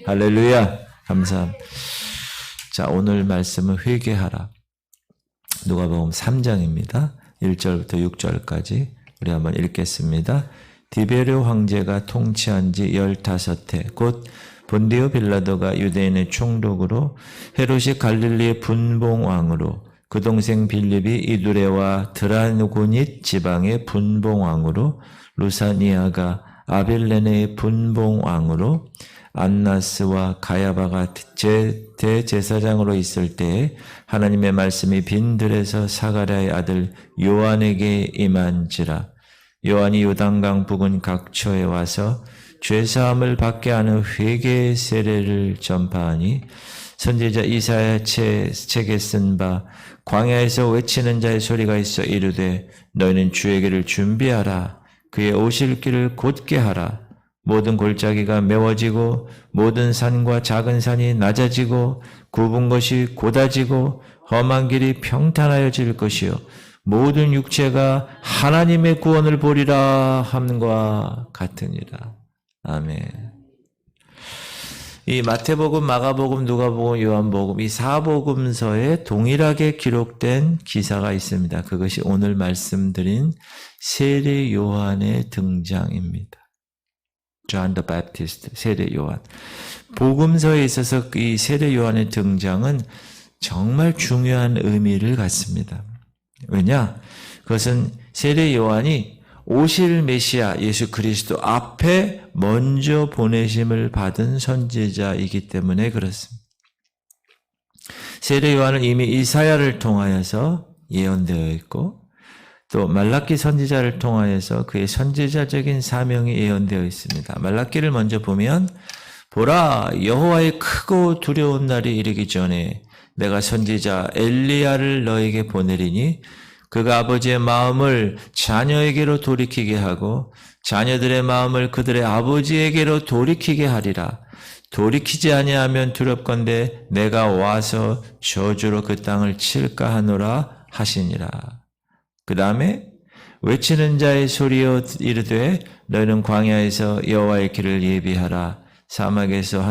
할렐루야. 감사합니다. 자, 오늘 말씀은 회개하라. 누가복음 3장입니다. 1절부터 6절까지 우리 한번 읽겠습니다. 디베르 황제가 통치한 지 15해 곧 본디오 빌라도가 유대인의 총독으로 헤롯이 갈릴리의 분봉왕으로 그 동생 빌립이 이두레와 드라고닛 지방의 분봉왕으로 루사니아가 아빌레네의 분봉왕으로 안나스와 가야바가 대제사장으로 있을 때에 하나님의 말씀이 빈 들에서 사가랴의 아들 요한에게 임한지라. 요한이 요단강 부근 각처에 와서 죄사함을 받게 하는 회개의 세례를 전파하니 선지자 이사야 책에 쓴 바 광야에서 외치는 자의 소리가 있어 이르되 너희는 주의 길을 준비하라. 그의 오실 길을 곧게 하라. 모든 골짜기가 메워지고 모든 산과 작은 산이 낮아지고 굽은 것이 곧아지고 험한 길이 평탄하여질 것이요 모든 육체가 하나님의 구원을 보리라 함과 같으니라. 아멘. 이 마태복음, 마가복음, 누가복음, 요한복음 이 사복음서에 동일하게 기록된 기사가 있습니다. 그것이 오늘 말씀드린 세례 요한의 등장입니다. John the Baptist, 세례 요한. 복음서에 있어서 이 세례 요한의 등장은 정말 중요한 의미를 갖습니다. 왜냐? 그것은 세례 요한이 오실 메시아 예수 그리스도 앞에 먼저 보내심을 받은 선지자이기 때문에 그렇습니다. 세례 요한은 이미 이사야를 통하여서 예언되어 있고 또 말라기 선지자를 통하여서 그의 선지자적인 사명이 예언되어 있습니다. 말라기를 먼저 보면 보라 여호와의 크고 두려운 날이 이르기 전에 내가 선지자 엘리야를 너에게 보내리니 그가 아버지의 마음을 자녀에게로 돌이키게 하고 자녀들의 마음을 그들의 아버지에게로 돌이키게 하리라. 돌이키지 아니하면 두렵건대 내가 와서 저주로 그 땅을 칠까 하노라 하시니라. 그 다음에 외치는 자의 소리여 이르되 너희는 광야에서 여호와의 길을 예비하라. 사막에서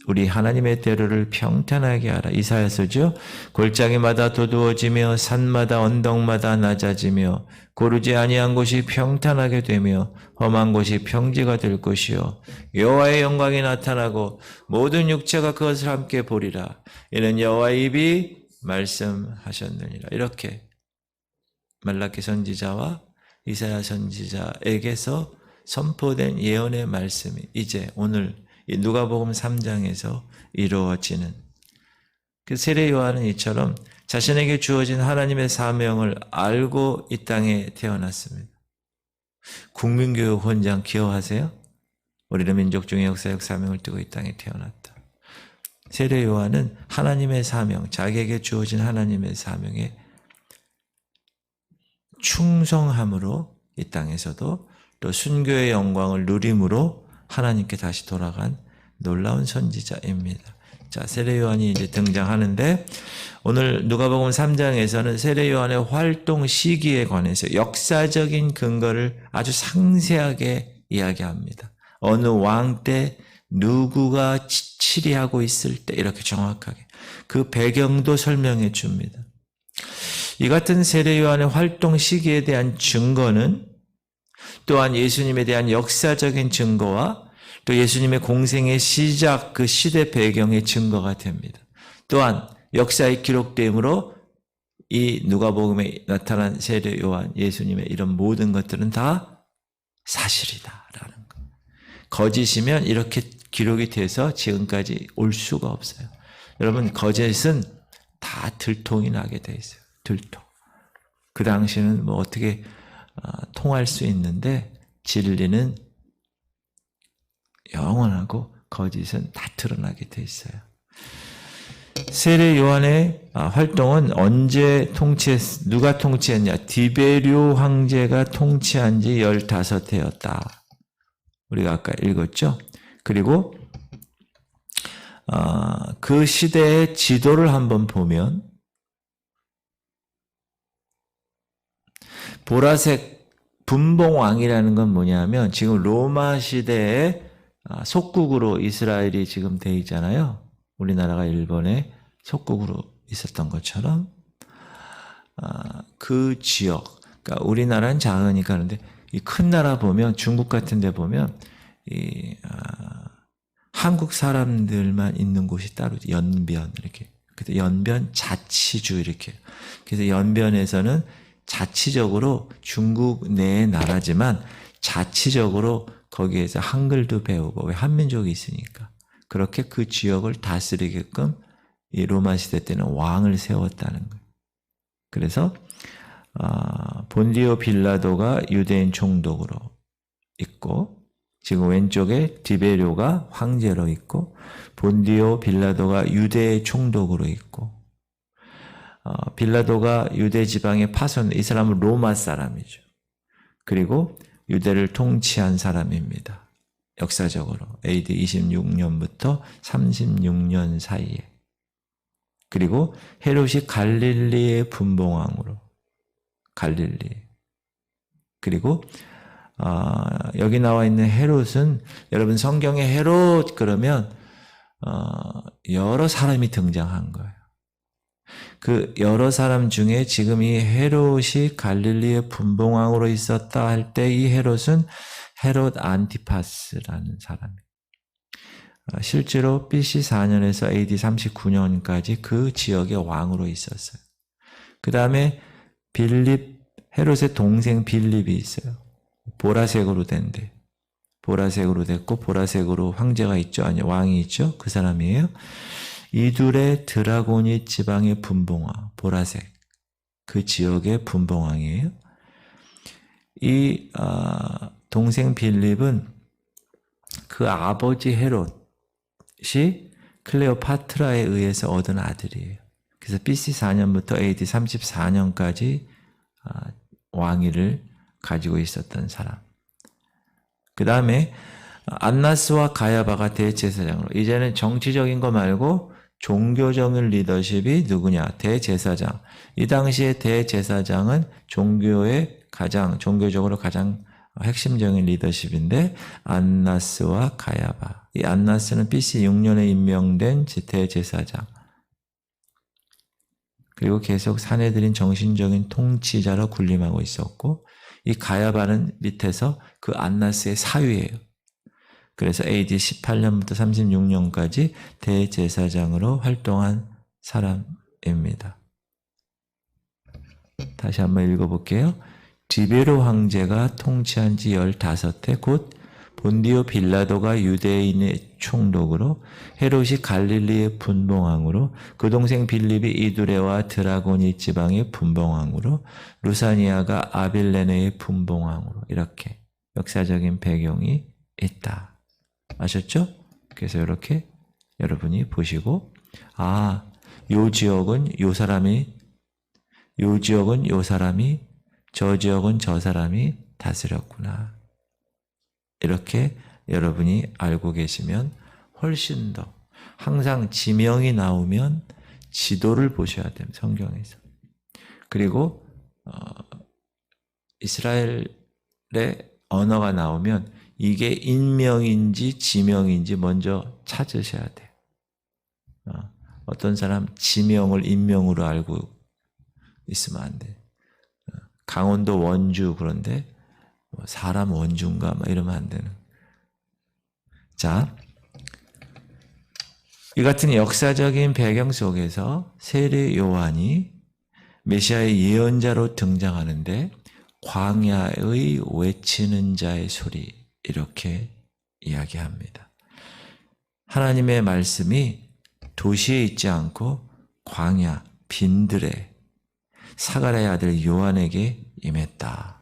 우리 하나님의 대로를 평탄하게 하라. 이사야서죠. 골짜기마다 도두어지며 산마다 언덕마다 낮아지며 고르지 아니한 곳이 평탄하게 되며 험한 곳이 평지가 될 것이요 여호와의 영광이 나타나고 모든 육체가 그것을 함께 보리라. 이는 여호와의 입이 말씀하셨느니라. 이렇게 말라기 선지자와 이사야 선지자에게서 선포된 예언의 말씀이 이제 오늘 누가복음 3장에서 이루어지는 그 세례 요한은 이처럼 자신에게 주어진 하나님의 사명을 알고 이 땅에 태어났습니다. 국민교육 헌장 기억하세요? 우리는 민족 중의 역사적 사명을 띠고 이 땅에 태어났다. 세례 요한은 하나님의 사명, 자기에게 주어진 하나님의 사명에 충성함으로 이 땅에서도 또 순교의 영광을 누림으로 하나님께 다시 돌아간 놀라운 선지자입니다. 자, 세례 요한이 이제 등장하는데 오늘 누가복음 3장에서는 세례 요한의 활동 시기에 관해서 역사적인 근거를 아주 상세하게 이야기합니다. 어느 왕 때 누구가 치리하고 있을 때 이렇게 정확하게 그 배경도 설명해 줍니다. 이 같은 세례 요한의 활동 시기에 대한 증거는 또한 예수님에 대한 역사적인 증거와 또 예수님의 공생의 시작 그 시대 배경의 증거가 됩니다. 또한 역사에 기록되므로 이 누가복음에 나타난 세례 요한 예수님의 이런 모든 것들은 다 사실이다라는 것. 거짓이면 이렇게 기록이 돼서 지금까지 올 수가 없어요. 여러분 거짓은 다 들통이 나게 돼 있어요. 들통. 그 당시는 뭐 어떻게 통할 수 있는데 진리는 영원하고 거짓은 다 드러나게 돼 있어요. 세례 요한의 활동은 언제 누가 통치했냐? 디베르 황제가 통치한 지 15해였다. 우리가 아까 읽었죠? 그리고 그 시대의 지도를 한번 보면 보라색 분봉왕이라는 건 뭐냐면 지금 로마 시대의 속국으로 이스라엘이 지금 돼 있잖아요. 우리나라가 일본의 속국으로 있었던 것처럼 그 지역, 그러니까 우리나라는 작으니까 그런데 이 큰 나라 보면 중국 같은 데 보면 한국 사람들만 있는 곳이 따로 연변 이렇게. 그래서 연변 자치주 이렇게. 그래서 연변에서는 자치적으로 중국 내의 나라지만 자치적으로 거기에서 한글도 배우고 왜 한민족이 있으니까 그렇게 그 지역을 다스리게끔 이 로마 시대 때는 왕을 세웠다는 거예요. 그래서 본디오 빌라도가 유대인 총독으로 있고 지금 왼쪽에 디베료가 황제로 있고 본디오 빌라도가 유대의 총독으로 있고 빌라도가 유대 지방의 파손 이 사람은 로마 사람이죠. 그리고 유대를 통치한 사람입니다. 역사적으로 AD 26년부터 36년 사이에. 그리고 헤롯이 갈릴리의 분봉왕으로 갈릴리. 그리고 여기 나와 있는 헤롯은 여러분 성경에 헤롯 그러면 여러 사람이 등장한 거예요. 그 여러 사람 중에 지금 이 헤롯이 갈릴리의 분봉왕으로 있었다 할 때 이 헤롯은 헤롯 안티파스라는 사람이에요. 실제로 BC 4년에서 AD 39년까지 그 지역의 왕으로 있었어요. 그 다음에 헤롯의 동생 빌립이 있어요. 보라색으로 된데 보라색으로 됐고 보라색으로 황제가 있죠. 아니 왕이 있죠. 그 사람이에요. 이 둘의 드라고니 지방의 분봉왕 보라색 그 지역의 분봉왕이에요. 이 동생 빌립은 그 아버지 헤롯이 클레오파트라에 의해서 얻은 아들이에요. 그래서 BC 4년부터 AD 34년까지 왕위를 가지고 있었던 사람. 그 다음에 안나스와 가야바가 대제사장으로 이제는 정치적인 거 말고 종교적인 리더십이 누구냐? 대제사장. 이 당시에 대제사장은 종교적으로 가장 핵심적인 리더십인데 안나스와 가야바. 이 안나스는 BC 6년에 임명된 대제사장. 그리고 계속 사내들인 정신적인 통치자로 군림하고 있었고 이 가야바는 밑에서 그 안나스의 사위예요. 그래서 AD 18년부터 36년까지 대제사장으로 활동한 사람입니다. 다시 한번 읽어볼게요. 디베로 황제가 통치한 지 15해 곧 본디오 빌라도가 유대인의 총독으로 헤롯이 갈릴리의 분봉왕으로 그 동생 빌립이 이두레와 드라고니 지방의 분봉왕으로 루사니아가 아빌레네의 분봉왕으로 이렇게 역사적인 배경이 있다. 아셨죠? 그래서 이렇게 여러분이 보시고 요 지역은 요 사람이 저 지역은 저 사람이 다스렸구나. 이렇게 여러분이 알고 계시면 훨씬 더 항상 지명이 나오면 지도를 보셔야 됩니다. 성경에서. 그리고 이스라엘의 언어가 나오면 이게 인명인지 지명인지 먼저 찾으셔야 돼요. 어떤 사람 지명을 인명으로 알고 있으면 안 돼. 강원도 원주 그런데 사람 원주인가 이러면 안 되는. 자, 이 같은 역사적인 배경 속에서 세례 요한이 메시아의 예언자로 등장하는데 광야의 외치는 자의 소리 이렇게 이야기합니다. 하나님의 말씀이 도시에 있지 않고 광야, 빈들에 사가랴의 아들 요한에게 임했다.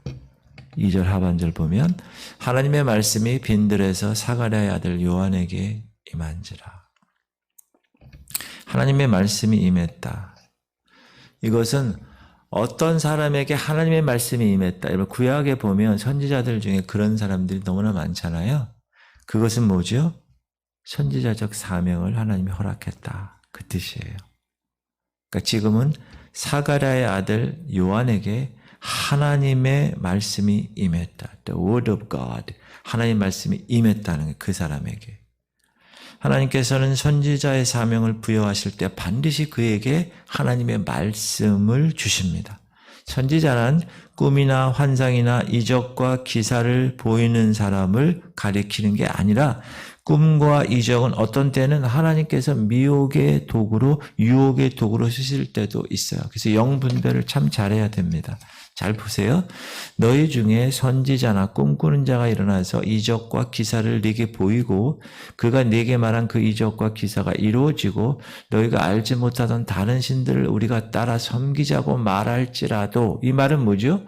2절 하반절 보면 하나님의 말씀이 빈들에서 사가랴의 아들 요한에게 임한지라. 하나님의 말씀이 임했다. 이것은 어떤 사람에게 하나님의 말씀이 임했다. 여러분 구약에 보면 선지자들 중에 그런 사람들이 너무나 많잖아요. 그것은 뭐죠? 선지자적 사명을 하나님이 허락했다. 그 뜻이에요. 그러니까 지금은 사가랴의 아들 요한에게 하나님의 말씀이 임했다. The word of God. 하나님의 말씀이 임했다는 거예요. 그 사람에게. 하나님께서는 선지자의 사명을 부여하실 때 반드시 그에게 하나님의 말씀을 주십니다. 선지자는 꿈이나 환상이나 이적과 기사를 보이는 사람을 가리키는 게 아니라 꿈과 이적은 어떤 때는 하나님께서 미혹의 도구로 유혹의 도구로 쓰실 때도 있어요. 그래서 영분별을 참 잘해야 됩니다. 잘 보세요. 너희 중에 선지자나 꿈꾸는 자가 일어나서 이적과 기사를 네게 보이고 그가 네게 말한 그 이적과 기사가 이루어지고 너희가 알지 못하던 다른 신들을 우리가 따라 섬기자고 말할지라도, 이 말은 뭐죠?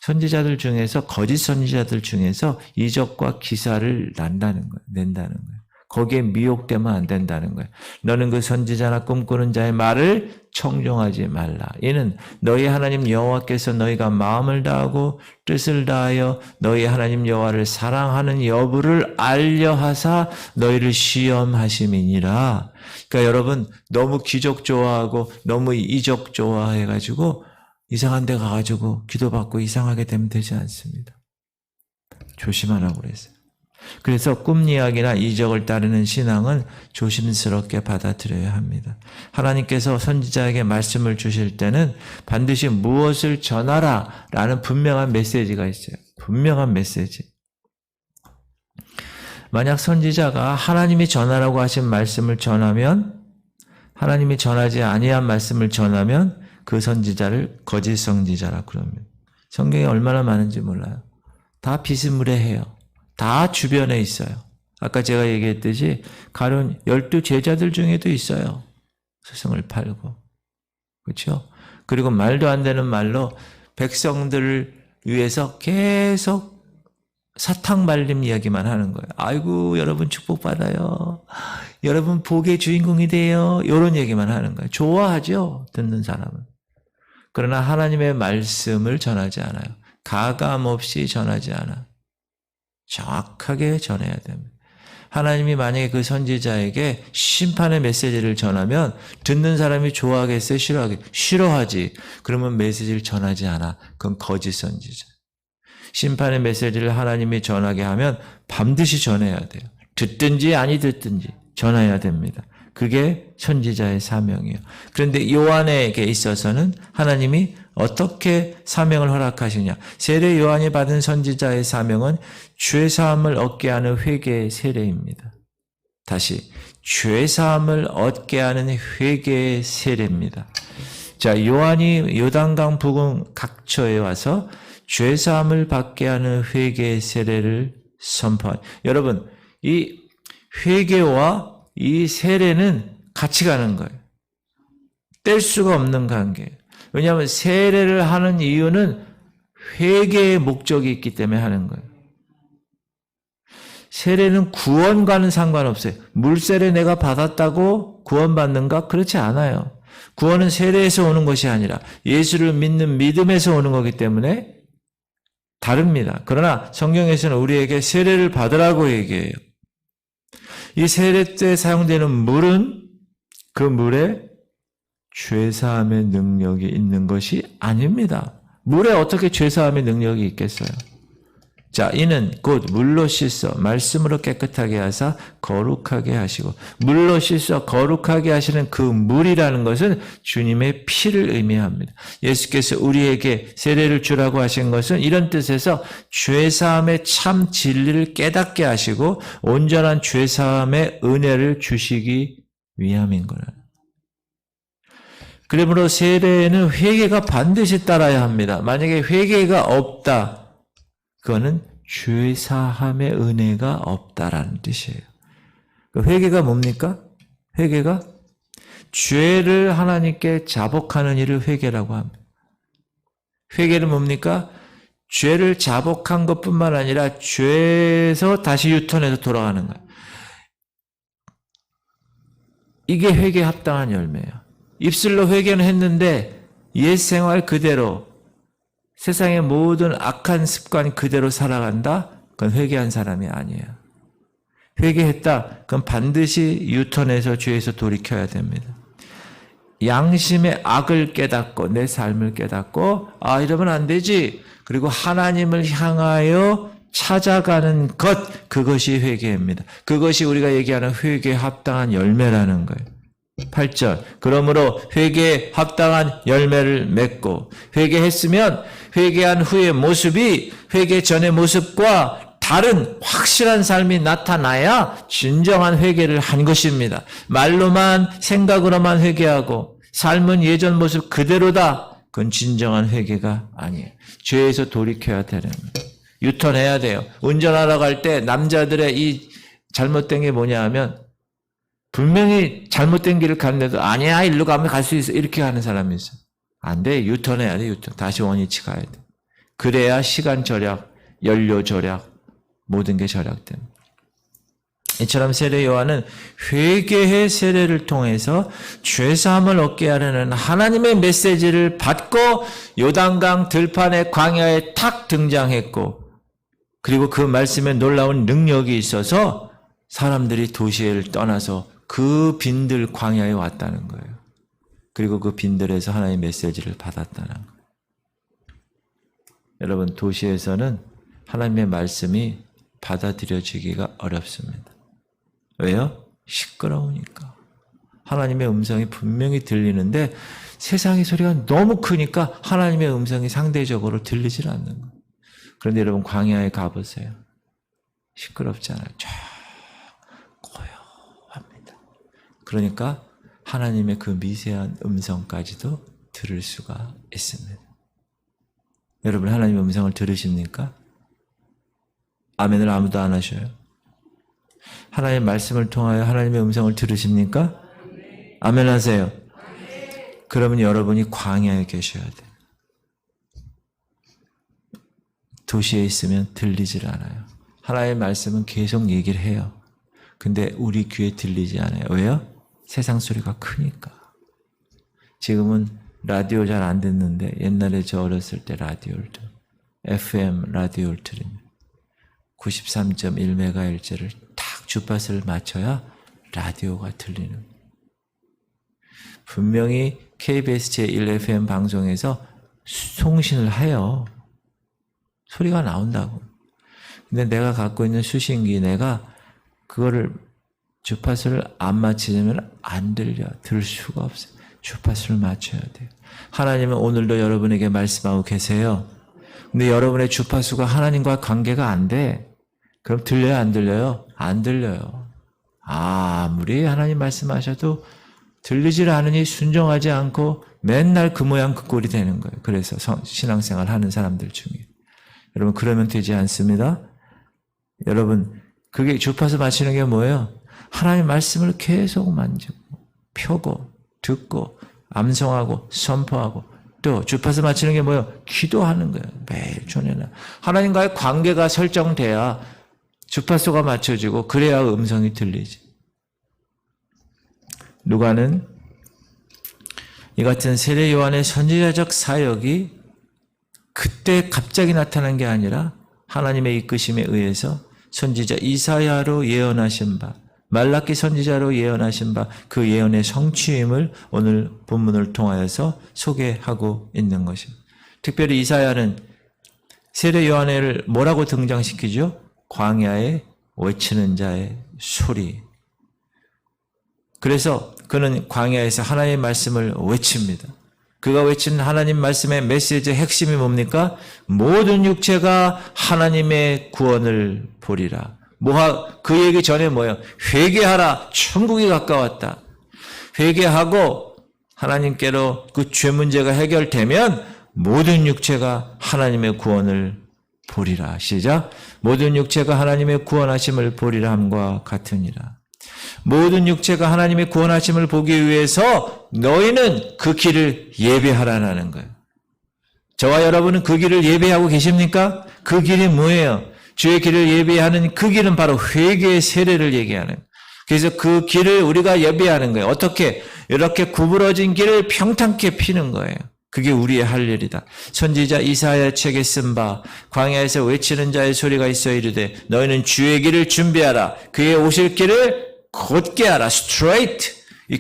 선지자들 중에서, 거짓 선지자들 중에서 이적과 기사를 낸다는 거예요. 거기에 미혹되면 안 된다는 거예요. 너는 그 선지자나 꿈꾸는 자의 말을 청종하지 말라. 이는 너희 하나님 여호와께서 너희가 마음을 다하고 뜻을 다하여 너희 하나님 여호와를 사랑하는 여부를 알려하사 너희를 시험하심이니라. 그러니까 여러분, 너무 기적 좋아하고 너무 이적 좋아해가지고 이상한 데 가가지고 기도받고 이상하게 되면 되지 않습니다. 조심하라고 그랬어요. 그래서 꿈 이야기나 이적을 따르는 신앙은 조심스럽게 받아들여야 합니다. 하나님께서 선지자에게 말씀을 주실 때는 반드시 무엇을 전하라 라는 분명한 메시지가 있어요. 분명한 메시지. 만약 선지자가 하나님이 전하라고 하신 말씀을 전하면, 하나님이 전하지 아니한 말씀을 전하면 그 선지자를 거짓 선지자라 그럽니다. 성경에 얼마나 많은지 몰라요. 다 비스무리해요. 다 주변에 있어요. 아까 제가 얘기했듯이 가룟 12 제자들 중에도 있어요. 스승을 팔고. 그렇죠? 그리고 말도 안 되는 말로 백성들을 위해서 계속 사탕 발림 이야기만 하는 거예요. 아이고, 여러분 축복받아요. 여러분 복의 주인공이 돼요. 이런 얘기만 하는 거예요. 좋아하죠, 듣는 사람은. 그러나 하나님의 말씀을 전하지 않아요. 가감 없이 전하지 않아요. 정확하게 전해야 됩니다. 하나님이 만약에 그 선지자에게 심판의 메시지를 전하면 듣는 사람이 좋아하겠어요? 싫어하겠어요? 싫어하지. 그러면 메시지를 전하지 않아. 그건 거짓 선지자. 심판의 메시지를 하나님이 전하게 하면 반드시 전해야 돼요. 듣든지 아니 듣든지 전해야 됩니다. 그게 선지자의 사명이에요. 그런데 요한에게 있어서는 하나님이 어떻게 사명을 허락하시냐. 세례 요한이 받은 선지자의 사명은 죄사함을 얻게 하는 회개의 세례입니다. 다시, 죄사함을 얻게 하는 회개의 세례입니다. 자, 요한이 요단강 부근 각처에 와서 죄사함을 받게 하는 회개의 세례를 선포한. 여러분, 이 회개와 이 세례는 같이 가는 거예요. 뗄 수가 없는 관계예요. 왜냐하면 세례를 하는 이유는 회개의 목적이 있기 때문에 하는 거예요. 세례는 구원과는 상관없어요. 물세례 내가 받았다고 구원받는가? 그렇지 않아요. 구원은 세례에서 오는 것이 아니라 예수를 믿는 믿음에서 오는 거기 때문에 다릅니다. 그러나 성경에서는 우리에게 세례를 받으라고 얘기해요. 이 세례 때 사용되는 물은 그 물에 죄사함의 능력이 있는 것이 아닙니다. 물에 어떻게 죄사함의 능력이 있겠어요? 자, 이는 곧 물로 씻어 말씀으로 깨끗하게 하사 거룩하게 하시고, 물로 씻어 거룩하게 하시는 그 물이라는 것은 주님의 피를 의미합니다. 예수께서 우리에게 세례를 주라고 하신 것은 이런 뜻에서 죄사함의 참 진리를 깨닫게 하시고 온전한 죄사함의 은혜를 주시기 위함인 거라. 그러므로 세례에는 회개가 반드시 따라야 합니다. 만약에 회개가 없다, 그거는 죄사함의 은혜가 없다라는 뜻이에요. 회개가 뭡니까? 회개가 죄를 하나님께 자복하는 일을 회개라고 합니다. 회개는 뭡니까? 죄를 자복한 것뿐만 아니라 죄에서 다시 유턴해서 돌아가는 거예요. 이게 회개에 합당한 열매예요. 입술로 회개는 했는데 옛 생활 그대로, 세상의 모든 악한 습관 그대로 살아간다? 그건 회개한 사람이 아니에요. 회개했다? 그건 반드시 유턴해서 죄에서 돌이켜야 됩니다. 양심의 악을 깨닫고 내 삶을 깨닫고 이러면 안 되지. 그리고 하나님을 향하여 찾아가는 것, 그것이 회개입니다. 그것이 우리가 얘기하는 회개에 합당한 열매라는 거예요. 8절. 그러므로 회개에 합당한 열매를 맺고, 회개했으면 회개한 후의 모습이 회개 전의 모습과 다른 확실한 삶이 나타나야 진정한 회개를 한 것입니다. 말로만 생각으로만 회개하고 삶은 예전 모습 그대로다. 그건 진정한 회개가 아니에요. 죄에서 돌이켜야 되는 거예요. 유턴해야 돼요. 운전하러 갈 때 남자들의 이 잘못된 게 뭐냐 하면 분명히 잘못된 길을 가는데도 아니야, 일로 가면 갈 수 있어, 이렇게 하는 사람이 있어요. 안 돼. 유턴해야 돼. 유턴. 다시 원위치 가야 돼. 그래야 시간 절약, 연료 절약, 모든 게 절약됩니다. 이처럼 세례 요한은 회개의 세례를 통해서 죄사함을 얻게 하려는 하나님의 메시지를 받고 요단강 들판의 광야에 탁 등장했고, 그리고 그 말씀에 놀라운 능력이 있어서 사람들이 도시를 떠나서 그 빈들 광야에 왔다는 거예요. 그리고 그 빈들에서 하나님의 메시지를 받았다는 거예요. 여러분, 도시에서는 하나님의 말씀이 받아들여지기가 어렵습니다. 왜요? 시끄러우니까. 하나님의 음성이 분명히 들리는데 세상의 소리가 너무 크니까 하나님의 음성이 상대적으로 들리질 않는 거예요. 그런데 여러분, 광야에 가보세요. 시끄럽잖아요. 쫙 고요합니다. 그러니까 하나님의 그 미세한 음성까지도 들을 수가 있습니다. 여러분, 하나님의 음성을 들으십니까? 아멘을 아무도 안 하셔요. 하나님의 말씀을 통하여 하나님의 음성을 들으십니까? 아멘 하세요. 그러면 여러분이 광야에 계셔야 돼요. 도시에 있으면 들리질 않아요. 하나님의 말씀은 계속 얘기를 해요. 근데 우리 귀에 들리지 않아요. 왜요? 세상 소리가 크니까. 지금은 라디오 잘 안 듣는데 옛날에 저 어렸을 때 라디오를 FM 라디오를 들으면 93.1MHz를 딱 주파수를 맞춰야 라디오가 들리는. 분명히 KBS 제1FM 방송에서 송신을 해요. 소리가 나온다고. 근데 내가 갖고 있는 수신기, 내가 그거를 주파수를 안 맞추면 안 들려. 들을 수가 없어요. 주파수를 맞춰야 돼요. 하나님은 오늘도 여러분에게 말씀하고 계세요. 근데 여러분의 주파수가 하나님과 관계가 안 돼. 그럼 들려요, 안 들려요? 안 들려요. 아무리 하나님 말씀하셔도 들리질 않으니 순종하지 않고 맨날 그 모양 그 꼴이 되는 거예요. 그래서 신앙생활 하는 사람들 중에. 여러분, 그러면 되지 않습니다. 여러분, 그게 주파수 맞추는 게 뭐예요? 하나님 말씀을 계속 만지고 펴고 듣고 암송하고 선포하고, 또 주파수 맞추는 게 뭐예요? 기도하는 거예요. 매일 전에는 하나님과의 관계가 설정돼야 주파수가 맞춰지고, 그래야 음성이 들리지. 누가는 이 같은 세례 요한의 선지자적 사역이 그때 갑자기 나타난 게 아니라 하나님의 이끄심에 의해서 선지자 이사야로 예언하신 바, 말라기 선지자로 예언하신 바, 그 예언의 성취임을 오늘 본문을 통하여서 소개하고 있는 것입니다. 특별히 이사야는 세례 요한을 뭐라고 등장시키죠? 광야에 외치는 자의 소리. 그래서 그는 광야에서 하나님의 말씀을 외칩니다. 그가 외치는 하나님 말씀의 메시지의 핵심이 뭡니까? 모든 육체가 하나님의 구원을 보리라. 그 얘기 전에 뭐예요? 회개하라. 천국이 가까웠다. 회개하고 하나님께로 그 죄 문제가 해결되면 모든 육체가 하나님의 구원을 보리라. 시작. 모든 육체가 하나님의 구원하심을 보리라 함과 같으니라. 모든 육체가 하나님의 구원하심을 보기 위해서 너희는 그 길을 예배하라는 거예요. 저와 여러분은 그 길을 예배하고 계십니까? 그 길이 뭐예요? 주의 길을 예배하는 그 길은 바로 회개의 세례를 얘기하는 거예요. 그래서 그 길을 우리가 예배하는 거예요. 어떻게? 이렇게 구부러진 길을 평탄케 피는 거예요. 그게 우리의 할 일이다. 선지자 이사야 책에 쓴 바, 광야에서 외치는 자의 소리가 있어 이르되 너희는 주의 길을 준비하라. 그의 오실 길을 곧게 하라. straight, 이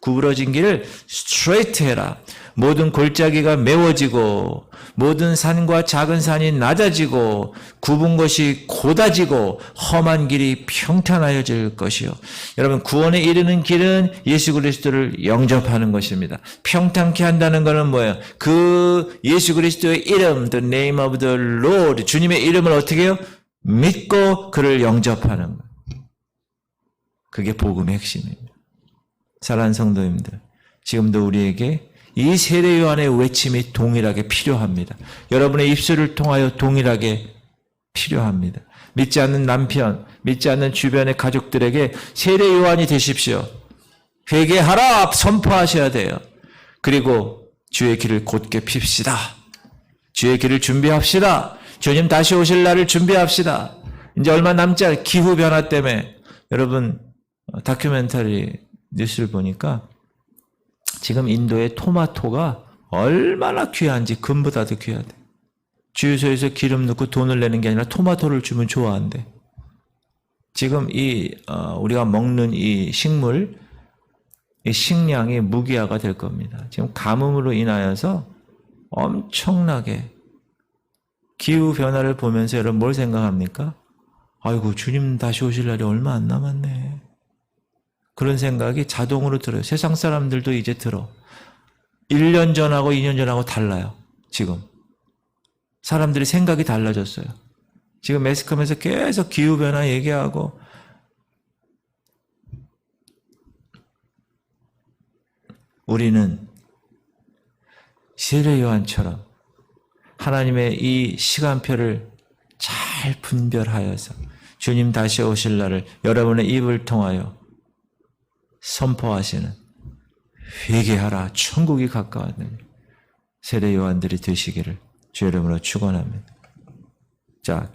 구부러진 길을 스트레이트 해라. 모든 골짜기가 메워지고 모든 산과 작은 산이 낮아지고 굽은 것이 곧아지고 험한 길이 평탄하여질 것이요. 여러분, 구원에 이르는 길은 예수 그리스도를 영접하는 것입니다. 평탄케 한다는 것은 뭐예요? 그 예수 그리스도의 이름, the name of the Lord, 주님의 이름을 어떻게 해요? 믿고 그를 영접하는 것. 그게 복음의 핵심입니다. 사랑하는 성도님들, 지금도 우리에게 이 세례 요한의 외침이 동일하게 필요합니다. 여러분의 입술을 통하여 동일하게 필요합니다. 믿지 않는 남편, 믿지 않는 주변의 가족들에게 세례 요한이 되십시오. 회개하라 선포하셔야 돼요. 그리고 주의 길을 곧게 핍시다. 주의 길을 준비합시다. 주님 다시 오실 날을 준비합시다. 이제 얼마 남지 않은 기후변화 때문에 여러분 다큐멘터리 뉴스를 보니까 지금 인도의 토마토가 얼마나 귀한지 금보다도 귀하대. 주유소에서 기름 넣고 돈을 내는 게 아니라 토마토를 주면 좋아한대. 지금 우리가 먹는 이 식물, 이 식량이 무기화가 될 겁니다. 지금 가뭄으로 인하여서 엄청나게 기후 변화를 보면서 여러분 뭘 생각합니까? 아이고, 주님 다시 오실 날이 얼마 안 남았네. 그런 생각이 자동으로 들어요. 세상 사람들도 이제 들어. 1년 전하고 2년 전하고 달라요. 지금. 사람들이 생각이 달라졌어요. 지금 매스컴에서 계속 기후변화 얘기하고 우리는 세례 요한처럼 하나님의 이 시간표를 잘 분별하여서 주님 다시 오실 날을 여러분의 입을 통하여 선포하시는 회개하라 천국이 가까웠느니 세례 요한들이 되시기를 주 이름으로 축원합니다. 자,